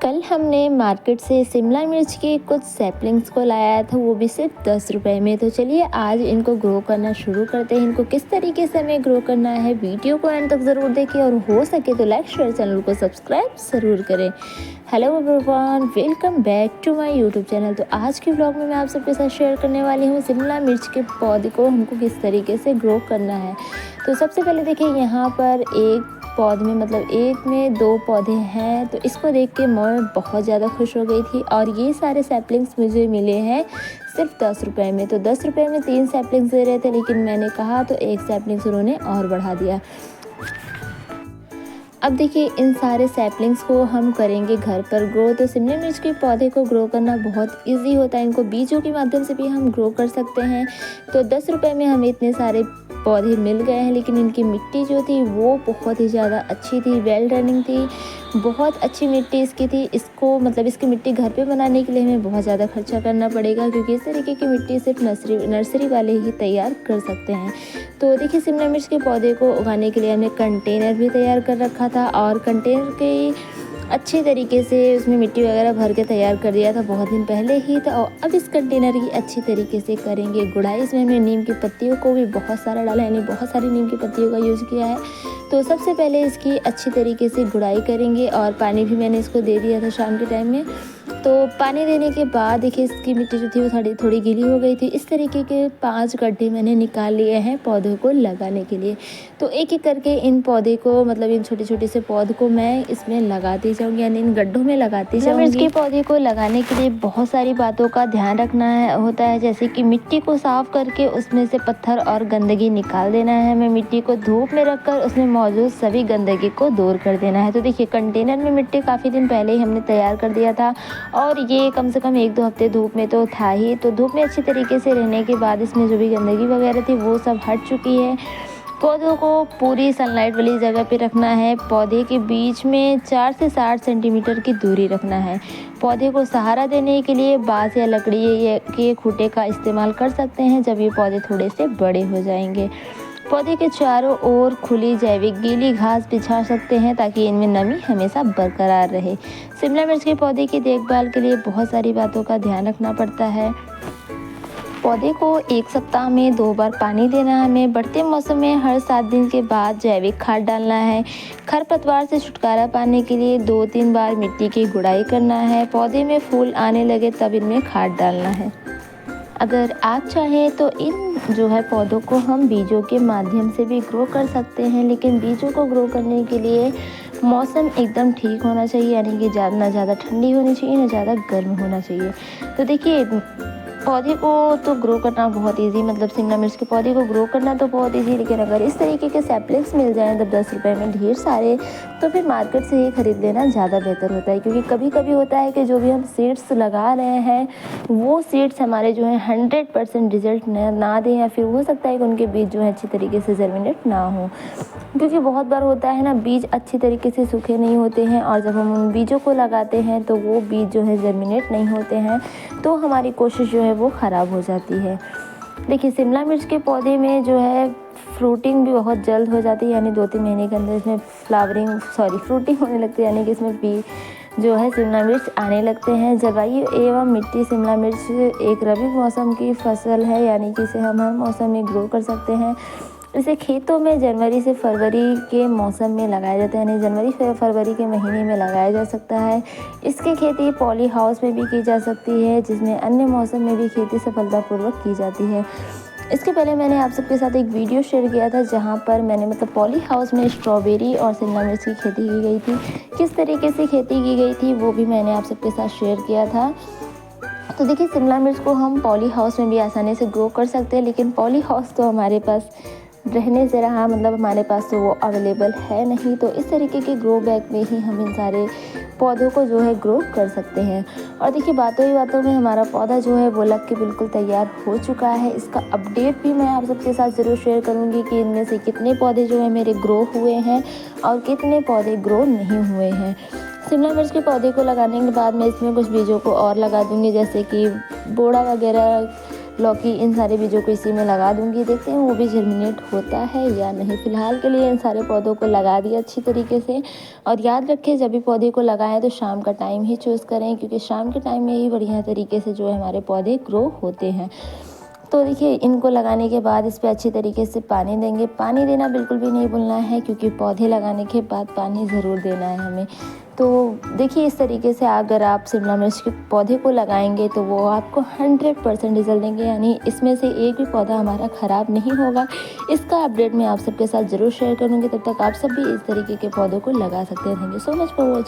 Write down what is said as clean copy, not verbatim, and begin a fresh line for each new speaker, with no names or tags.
कल हमने मार्केट से शिमला मिर्च के कुछ सैपलिंग्स को लाया था, वो भी सिर्फ 10 रुपए में। तो चलिए आज इनको ग्रो करना शुरू करते हैं। इनको किस तरीके से हमें ग्रो करना है, वीडियो को एंड तक ज़रूर देखें और हो सके तो लाइक शेयर, चैनल को सब्सक्राइब ज़रूर करें। Hello everyone, welcome back to my YouTube channel. तो आज के ब्लॉग में मैं आप सबके साथ शेयर करने वाली हूँ शिमला मिर्च के पौधे को हमको किस तरीके से ग्रो करना है। तो सबसे पहले देखिए, यहाँ पर एक पौधे में मतलब एक में 2 पौधे हैं। तो इसको देख के मैं बहुत ज़्यादा खुश हो गई थी और ये सारे सैपलिंग्स मुझे मिले हैं सिर्फ 10 रुपए में। तो 10 रुपए में 3 सैपलिंग्स दे रहे थे, लेकिन मैंने कहा तो एक सैपलिंग्स उन्होंने और बढ़ा दिया। अब देखिए, इन सारे सैपलिंग्स को हम करेंगे घर पर ग्रो। तो शिमला मिर्च के पौधे को ग्रो करना बहुत इजी होता है। इनको बीजों के माध्यम से भी हम ग्रो कर सकते हैं। तो 10 रुपए में हमें इतने सारे पौधे मिल गए हैं, लेकिन इनकी मिट्टी जो थी वो बहुत ही ज़्यादा अच्छी थी, वेल रनिंग थी, बहुत अच्छी मिट्टी इसकी थी। इसको मतलब इसकी मिट्टी घर पे बनाने के लिए हमें बहुत ज़्यादा खर्चा करना पड़ेगा, क्योंकि इस तरीके की मिट्टी सिर्फ नर्सरी वाले ही तैयार कर सकते हैं। तो देखिए, शिमला मिर्च के पौधे को उगाने के लिए हमने कंटेनर भी तैयार कर रखा था और कंटेनर के अच्छे तरीके से उसमें मिट्टी वगैरह भर के तैयार कर दिया था बहुत दिन पहले ही था। और अब इस कंटेनर की अच्छी तरीके से करेंगे गुड़ाई। इसमें हमने नीम की पत्तियों को भी बहुत सारा डाला, यानी बहुत सारी नीम की पत्तियों का यूज़ किया है। तो सबसे पहले इसकी अच्छी तरीके से गुड़ाई करेंगे और पानी भी मैंने इसको दे दिया था शाम के टाइम में। तो पानी देने के बाद देखिए, इसकी मिट्टी जो थी वो थोड़ी गीली हो गई थी। इस तरीके के 5 गड्ढे मैंने निकाल लिए हैं पौधों को लगाने के लिए। तो एक एक करके इन पौधे को मतलब इन छोटे छोटे से पौधों को मैं इसमें लगाती जाऊँगी, यानी इन गड्ढों में लगाती जाऊँगी। मिर्च के पौधे को लगाने के लिए बहुत सारी बातों का ध्यान रखना होता है, जैसे कि मिट्टी को साफ़ करके उसमें से पत्थर और गंदगी निकाल देना है। हमें मिट्टी को धूप में रखकर उसमें मौजूद सभी गंदगी को दूर कर देना है। तो देखिए, कंटेनर में मिट्टी काफ़ी दिन पहले ही हमने तैयार कर दिया था और ये कम से कम 1-2 हफ्ते धूप में तो था ही। तो धूप में अच्छी तरीके से रहने के बाद इसमें जो भी गंदगी वगैरह थी वो सब हट चुकी है। पौधों को पूरी सनलाइट वाली जगह पे रखना है। पौधे के बीच में 4 से 60 सेंटीमीटर की दूरी रखना है। पौधे को सहारा देने के लिए बाँस या लकड़ी के खूंटे का इस्तेमाल कर सकते हैं जब ये पौधे थोड़े से बड़े हो जाएंगे। पौधे के चारों ओर खुली जैविक गीली घास बिछा सकते हैं ताकि इनमें नमी हमेशा बरकरार रहे। शिमला मिर्च के पौधे की देखभाल के लिए बहुत सारी बातों का ध्यान रखना पड़ता है। पौधे को 1 सप्ताह में 2 बार पानी देना है। हमें बढ़ते मौसम में हर 7 दिन के बाद जैविक खाद डालना है। खरपतवार से छुटकारा पाने के लिए 2-3 बार मिट्टी की गुड़ाई करना है। पौधे में फूल आने लगे तब इनमें खाद डालना है। अगर आप चाहें तो इन जो है पौधों को हम बीजों के माध्यम से भी ग्रो कर सकते हैं, लेकिन बीजों को ग्रो करने के लिए मौसम एकदम ठीक होना चाहिए, यानी कि ना ज़्यादा ठंडी होनी चाहिए ना ज़्यादा गर्म होना चाहिए। तो देखिए, पौधे को तो ग्रो करना बहुत इजी, मतलब शिमला मिर्च के पौधे को ग्रो करना तो बहुत इजी, लेकिन अगर इस तरीके के सैपलिंग्स मिल जाएं तब 10 रुपए में ढेर सारे, तो फिर मार्केट से ही ख़रीद लेना ज़्यादा बेहतर होता है। क्योंकि कभी कभी होता है कि जो भी हम सीड्स लगा रहे हैं वो सीड्स हमारे जो है 100% रिजल्ट ना दें, या फिर हो सकता है कि उनके बीज जो है अच्छी तरीके से जर्मिनेट ना हो। क्योंकि बहुत बार होता है ना, बीज अच्छी तरीके से सूखे नहीं होते हैं और जब हम उन बीजों को लगाते हैं तो वो बीज जो है जर्मिनेट नहीं होते हैं, तो हमारी कोशिश जो है वो ख़राब हो जाती है। देखिए, शिमला मिर्च के पौधे में जो है फ्रूटिंग भी बहुत जल्द हो जाती है, यानी 2-3 महीने के अंदर इसमें फ्रूटिंग होने लगती है, यानी कि इसमें भी जो है शिमला मिर्च आने लगते हैं। जलवायु एवं मिट्टी, शिमला मिर्च एक रबी मौसम की फसल है, यानी कि इसे हम हर मौसम में ग्रो कर सकते हैं। इसे खेतों में जनवरी से फरवरी के मौसम में लगाया जाता है, यानी जनवरी से फरवरी के महीने में लगाया जा सकता है। इसकी खेती पॉली हाउस में भी की जा सकती है, जिसमें अन्य मौसम में भी खेती सफलतापूर्वक की जाती है। इसके पहले मैंने आप सबके साथ एक वीडियो शेयर किया था जहाँ पर मैंने मतलब पॉली हाउस में स्ट्रॉबेरी और शिमला मिर्च की खेती की गई थी। किस तरीके से खेती की गई थी वो भी मैंने आप सबके साथ शेयर किया था। तो देखिए, शिमला मिर्च को हम पॉली हाउस में भी आसानी से ग्रो कर सकते हैं, लेकिन पॉली हाउस तो हमारे पास रहने से रहा, मतलब हमारे पास तो वो अवेलेबल है नहीं। तो इस तरीके के ग्रो बैग में ही हम इन सारे पौधों को जो है ग्रो कर सकते हैं। और देखिए, बातों ही बातों में हमारा पौधा जो है वो लग के बिल्कुल तैयार हो चुका है। इसका अपडेट भी मैं आप सबके साथ ज़रूर शेयर करूँगी कि इनमें से कितने पौधे जो है मेरे ग्रो हुए हैं और कितने पौधे ग्रो नहीं हुए हैं। शिमला मिर्च के पौधे को लगाने के बाद मैं इसमें कुछ बीजों को और लगा दूँगी, जैसे कि बोड़ा वगैरह लौकी, इन सारे बीजों को इसी में लगा दूँगी। देखते हैं वो भी जर्मिनेट होता है या नहीं। फ़िलहाल के लिए इन सारे पौधों को लगा दिया अच्छी तरीके से। और याद रखें, जब भी पौधे को लगाएं तो शाम का टाइम ही चूज़ करें, क्योंकि शाम के टाइम में ही बढ़िया तरीके से जो है हमारे पौधे ग्रो होते हैं। तो देखिए, इनको लगाने के बाद इस पे अच्छी तरीके से पानी देंगे। पानी देना बिल्कुल भी नहीं भूलना है, क्योंकि पौधे लगाने के बाद पानी ज़रूर देना है हमें। तो देखिए, इस तरीके से अगर आप शिमला मिर्च के पौधे को लगाएंगे तो वो आपको 100% रिजल्ट देंगे, यानी इसमें से एक भी पौधा हमारा ख़राब नहीं होगा। इसका अपडेट मैं आप सबके साथ ज़रूर शेयर करूँगी। तब तक आप सब भी इस तरीके के पौधों को लगा सकते हैं। Thank you so much for watching.